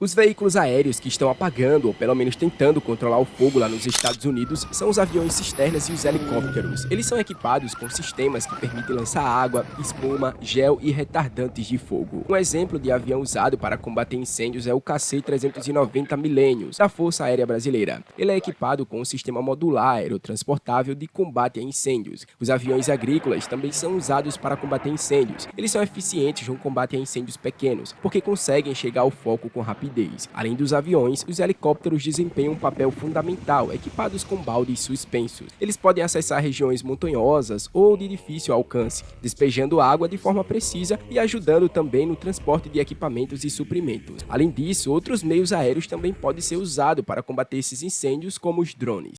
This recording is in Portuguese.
Os veículos aéreos que estão apagando ou pelo menos tentando controlar o fogo lá nos Estados Unidos são os aviões cisternas e os helicópteros. Eles são equipados com sistemas que permitem lançar água, espuma, gel e retardantes de fogo. Um exemplo de avião usado para combater incêndios é o KC-390 Millennium, da Força Aérea Brasileira. Ele é equipado com um sistema modular aerotransportável de combate a incêndios. Os aviões agrícolas também são usados para combater incêndios. Eles são eficientes no combate a incêndios pequenos, porque conseguem chegar ao foco com rapidez. Além dos aviões, os helicópteros desempenham um papel fundamental, equipados com baldes suspensos. Eles podem acessar regiões montanhosas ou de difícil alcance, despejando água de forma precisa e ajudando também no transporte de equipamentos e suprimentos. Além disso, outros meios aéreos também podem ser usados para combater esses incêndios, como os drones.